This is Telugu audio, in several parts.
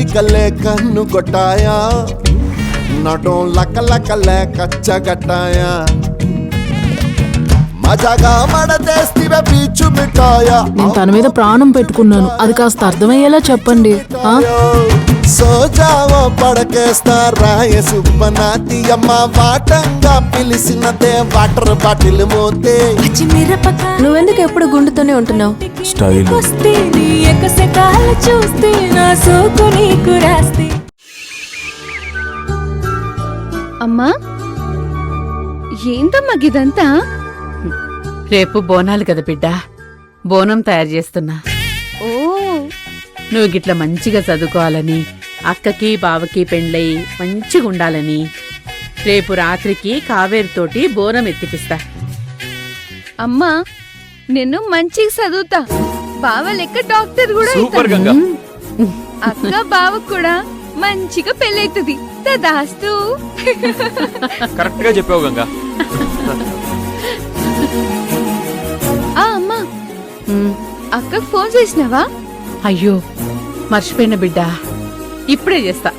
ఇక లేకన్ను కొట్టాయా నటం లక కచ్చగట్టాయా మజాగా మడతేస్తివే పీచు మిఠాయా నేను తన మీద ప్రాణం పెట్టుకున్నాను, అది కాస్త అర్థమయ్యేలా చెప్పండి. సోజావో పడకేస్తా రాయ సుబ్బనాతి అమ్మ వాటంగా పిలిచినదే వాటర్ బాటిల్ మోతే నువ్వెందుకు ఎప్పుడు గుండుతోనే ఉంటున్నావు? స్టైల్ అమ్మా ఏంటమ్మా గిదంతా? రేపు బోనాలు కదా బిడ్డ, బోనం తయారు చేస్తున్నా. ఓ నువ్వు గిట్ల మంచిగా చదువుకోవాలని, అక్కకి బావకి పెండ్లయి మంచిగా ఉండాలని రేపు రాత్రికి కావేరితోటి బోనం ఎత్తిపిస్తా. అమ్మా నేను మంచిగా చదువుతా, బావ లెక్క డాక్టర్ కూడా అయితా. అక్క బావ కూడా మంచిగా పెళ్ళైతుంది. తదాస్తు. కరెక్ట్ గా చెప్పావు గంగా. అమ్మా అక్కకు ఫోన్ చేసినావా? అయ్యో మర్చిపోయిన బిడ్డ, ఇప్పుడే చేస్తా.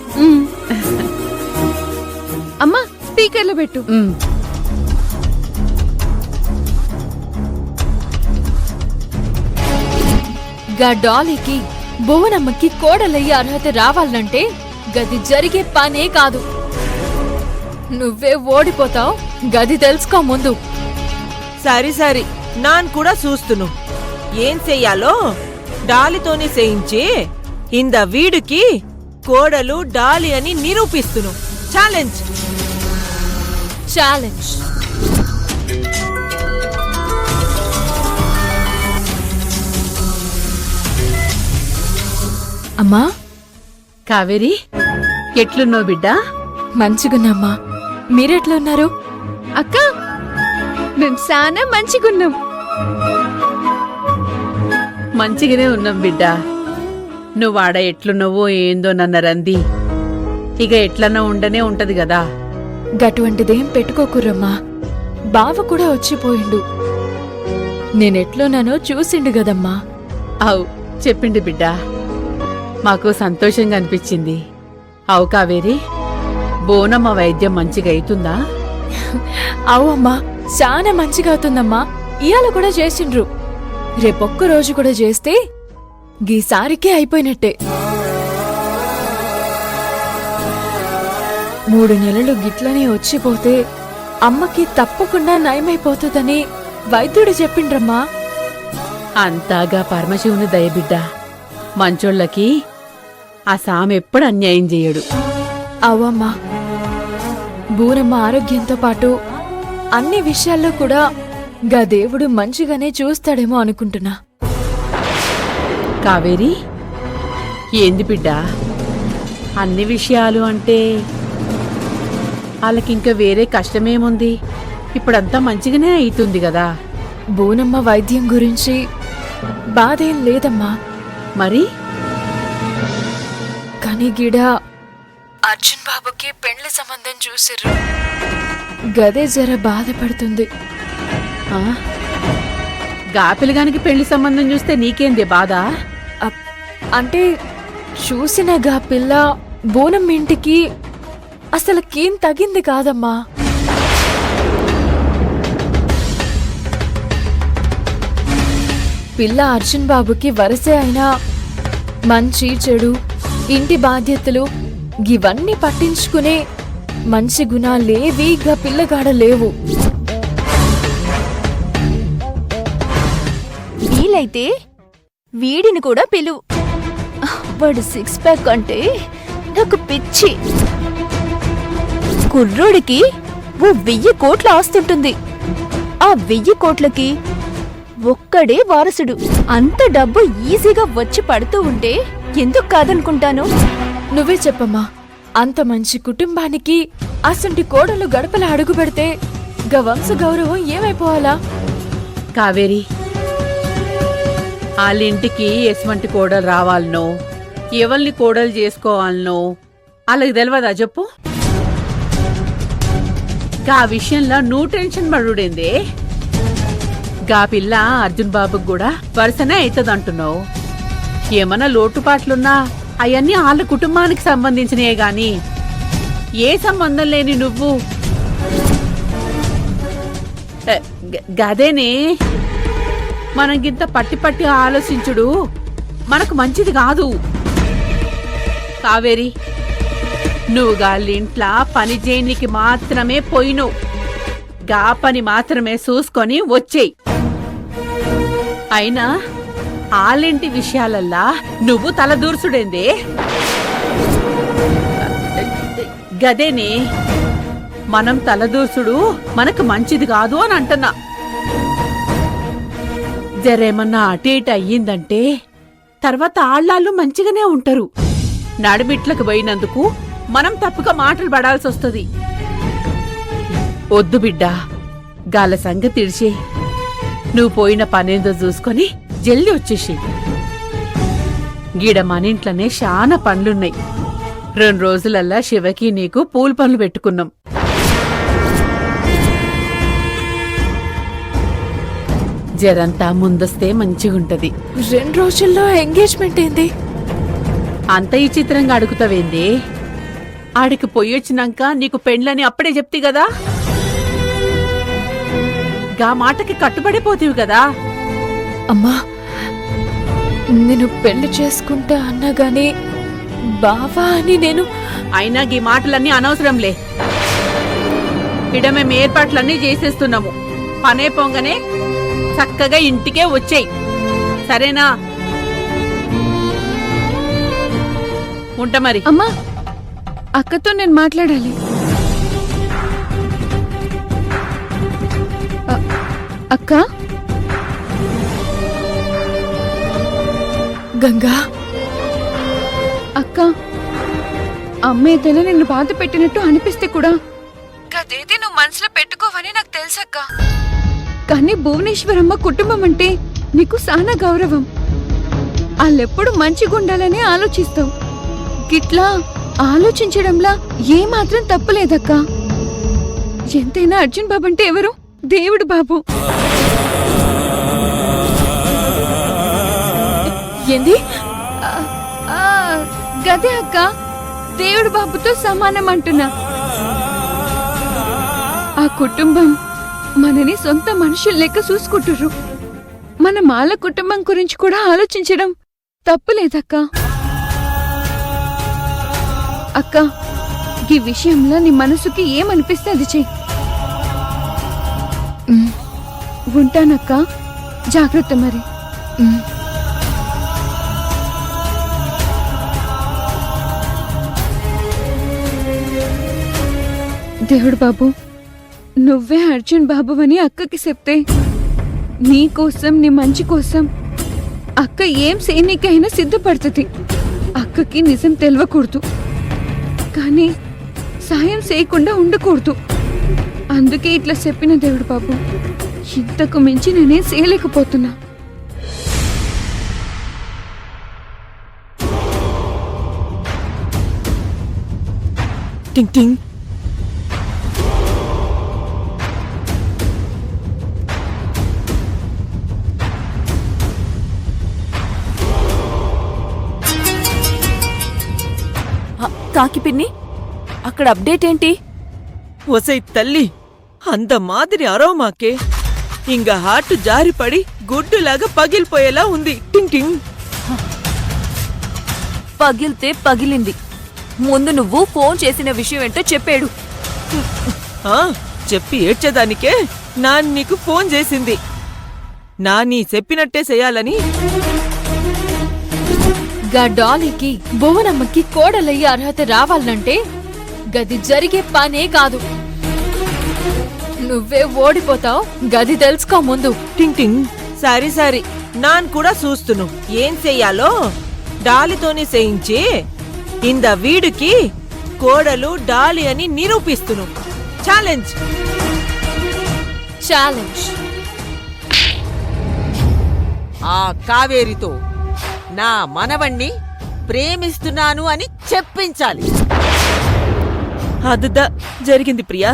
అమ్మా స్పీకర్లో పెట్టు. గా డాలీకి భువనమ్మకి కోడలయ్యే అర్హత రావాలంటే గది జరిగే పనే కాదు. నువ్వే ఓడిపోతావు, గది తెలుసుకో ముందు. సరి నాన్ కూడా చూస్తును ఏం చెయ్యాలో డాలితోనే చేయించి ఇంద వీడికి కోడలు డాలి అని నిరూపిస్తును. Challenge challenge. అమ్మా కావేరి ఎట్లున్నావు బిడ్డ? మంచిగున్నమ్మా, మీరెట్లున్నారు? అక్క మేము చాలా మంచిగున్నాం. మంచిగానే ఉన్నాం బిడ్డ. నువ్వు ఆడ ఎట్లున్నావో ఏందో నన్న రంది ఇక ఎట్లన్నా ఉండనే ఉంటది కదా. గటువంటిదేం పెట్టుకోకురమ్మా, బావ కూడా వచ్చిపోయిండు. నేనెట్లున్నానో చూసిండు గదమ్మా. అవు చెప్పిండు బిడ్డ, మాకు సంతోషంగా అనిపించింది. అవు కావేరి, బోనమ్మ వైద్యం మంచిగా అవుతుందా? అవమ్మా చాలా మంచిగా అవుతుందమ్మా. ఇయాల కూడా చేసిండ్రు, రేపొక్క రోజు కూడా చేస్తే గీసారికే అయిపోయినట్టే. 3 నెలలు గిట్లనే వచ్చిపోతే అమ్మకి తప్పకుండా నయమైపోతుందని వైద్యుడు చెప్పిండ్రమ్మా. అంతాగా పరమశివుని దయబిడ్డ, మంచోళ్ళకి ఆ సామెప్పుడు అన్యాయం చెయ్యడు. అవమ్మా, బూనమ్మ ఆరోగ్యంతో పాటు అన్ని విషయాల్లో కూడా గా దేవుడు మంచిగానే చూస్తాడేమో అనుకుంటున్నా. కావేరి ఏంది బిడ్డ అన్ని విషయాలు అంటే? వాళ్ళకింక వేరే కష్టమేముంది? ఇప్పుడంతా మంచిగానే అవుతుంది కదా. బూనమ్మ వైద్యం గురించి బాధేం లేదమ్మా. మరి కానీ గిడ అర్జున్ బాబుకి పెండ్లి సంబంధం చూసిర్రు, గదే జర బాధపడుతుంది. గాపిలగానికి పెళ్లి సంబంధం చూస్తే నీకేంది బాధ? అంటే చూసిన గా పిల్ల బోనం ఇంటికి అసలుకేం తగింది కాదమ్మా. పిల్ల అర్జున్ బాబుకి వరసే అయినా మంచి చెడు ఇంటి బాధ్యతలు ఇవన్నీ పట్టించుకునే మంచి గుణాలేవి గా పిల్లగాడ లేవు. వీలైతే వీడిని కూడా పిలువు. వాడు 6 ప్యాక్ అంటే నాకు పిచ్చి. కుర్రోడికి ఓ 1000 కోట్ల ఆస్తుంటుంది. ఆ 1000 కోట్లకి ఒక్కడే వారసుడు. అంత డబ్బు ఈజీగా వచ్చి పడుతూ ఉంటే ఎందుకు కాదనుకుంటాను? నువ్వే చెప్పమ్మా, అంత మంచి కుటుంబానికి అసంటి కోడలు గడపల అడుగు పెడితే గా వంశ గౌరవం ఏమైపోవాలా? కావేరి, వాళ్ళింటికి ఎటువంటి కోడలు రావాలనో, ఎవల్ని కోడలు చేసుకోవాలనో అలాగ తెలియదా చెప్పు? గా విషయంలో నువ్వు టెన్షన్ పడుడేందే? గా పిల్ల అర్జున్ బాబుకు కూడా వరుసనే అవుతుందంటున్నావు. ఏమన్నా లోటుపాట్లున్నా అవన్నీ వాళ్ళ కుటుంబానికి సంబంధించినయే గాని ఏ సంబంధం లేని నువ్వు గదేనే మనం గింత పట్టి పట్టి ఆలోచించుడు మనకు మంచిది కాదు. కావేరి, నువ్వు గాళ్ళింట్లా పని చేయనికి మాత్రమే పోయిను. గా పని మాత్రమే చూసుకొని వచ్చేయి. అయినా ఆలింటి విషయాలల్లా నువ్వు తలదూర్చుడేందే? గదేనే మనం తలదూర్చుడు మనకు మంచిది కాదు అని అంటున్నా. జరేమన్నా అటు ఇటు అయ్యిందంటే తర్వాత ఆళ్ళాళ్ళు మంచిగానే ఉంటారు. నడిమిట్లకు పోయినందుకు మనం తప్పుగా మాటలు పడాల్సి వస్తుంది. వద్దు బిడ్డా, గాల సంగతి తిడిచి నువ్వు పోయిన పనేందో చూసుకొని జల్ది వచ్చేసి. గీడ మనింట్లోనే శానా పనులున్నాయి. 2 రోజులల్లా శివకి నీకు పూలు పనులు పెట్టుకున్నాం. జరంతా ముందొస్తే మంచిగుంటది. 2 రోజుల్లో ఎంగేజ్మెంట్ ఏంది? అంత ఈ చిత్రంగా అడుగుతావేంది? ఆడికి పొయ్యొచ్చినాక నీకు పెండ్లని అప్పుడే చెప్తి గదా, గా మాటకి కట్టుబడిపోతీవి కదా. అమ్మా, నేను పెళ్లి చేసుకుంటా అన్నా గానీ బావా అని నేను. అయినా గీ మాటలన్నీ అనవసరంలే. ఇడ మేము ఏర్పాట్లన్నీ చేసేస్తున్నాము. పనే పొంగనే చక్కగా ఇంటికే వచ్చేయి, సరేనా? ఉంటా మరి. అమ్మా, అక్కతో నేను మాట్లాడాలి. అక్క, గంగా, అక్క, అమ్మ ఏదైనా నిన్ను బాధ పెట్టినట్టు అనిపిస్తే కూడా గదేది నువ్వు మనసులో పెట్టుకోవని నాకు తెలుసక్క. కానీ భువనేశ్వరమ్మ కుటుంబం అంటే నీకు సానా గౌరవం. వాళ్ళెప్పుడు మంచిగుండాలని ఆలోచిస్తావు. గిట్లా ఆలోచించడంలా ఏమాత్రం తప్పులేదక్క. ఎంతైనా అర్జున్ బాబు అంటే ఎవరు? దేవుడు బాబు. ఏంది? గదే అక్క, దేవుడు బాబుతో సమానం అంటున్నా. ఆ కుటుంబం మనని సొంత మనుషులు లెక్క చూసుకుంటుర్రు. మన మాల కుటుంబం గురించి కూడా ఆలోచించడం తప్పులేదక్క. అక్క, ఈ విషయంలో నీ మనసుకి ఏమనిపిస్తే అది చెయ్యి. ఉంటానక్క, జాగ్రత్త మరి. దేవుడు బాబు, నువ్వే అర్జున్ బాబు అని అక్కకి చెప్తే నీ కోసం, నీ మంచి కోసం అక్క ఏం చేయనీకైనా సిద్ధపడుతుంది. అక్కకి నిజం తెలవకూడదు, కానీ సాయం చేయకుండా ఉండకూడదు. అందుకే ఇట్లా చెప్పిన దేవుడు బాబు. ఇంతకు మించి నేనేం చేయలేకపోతున్నా. టింగ్ టింగ్. కాకి పిన్ని, అక్కడ అప్డేట్ ఏంటి? ఒసై తల్లి, అంత మాదిరి అరోమాకే ఇంగ హార్ట్ జారిపడి గుడ్డులాగా పగిలిపోయేలా ఉంది. టింగ్ టింగ్. పగిలితే పగిలింది. ముందు నువ్వు ఫోన్ చేసిన విషయం ఏంటో చెప్పాడు. చెప్పి ఏడ్చేదానికే నాన్న నీకు ఫోన్ చేసింది. నాని చెప్పినట్టే చెయ్యాలని. గా డాలీకి భువనమ్మకి కోడలయ్యే అర్హత రావాలంటే గది జరిగే పనే కాదు. నువ్వే ఓడిపోతావు, గది తెలుసుకో ముందు. టింగ్ టింగ్. సరి సరి, నాన్ కూడా చూస్తును ఏం చెయ్యాలో. డాలితోనే చేయించి ఇంద వీడికి కోడలు డాలి అని నిరూపిస్తును. ఛాలెంజ్. ఛాలెంజ్. ఆ కావేరితో నా మనవణ్ణి ప్రేమిస్తున్నాను అని చెప్పించాలి. అదుదా జరిగింది ప్రియా.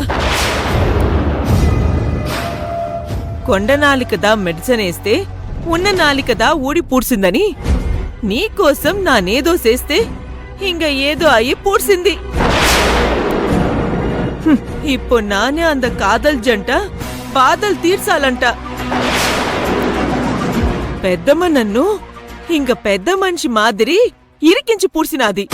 కొండ నాలికదా మెడిసిన్ వేస్తే ఉన్న నాలికదా ఊడి పూడ్చిందని నీకోసం నానేదో చేస్తే ఇంగ ఏదో అయి పూడ్సింది. இப்போ நானே அந்த காதல் జంట బాధలు తీర్చాలంట. పెద్దమ్మ నన్ను ఇంక పెద్ద మనిషి మాదిరి ఇరికించి పూడ్సినాది.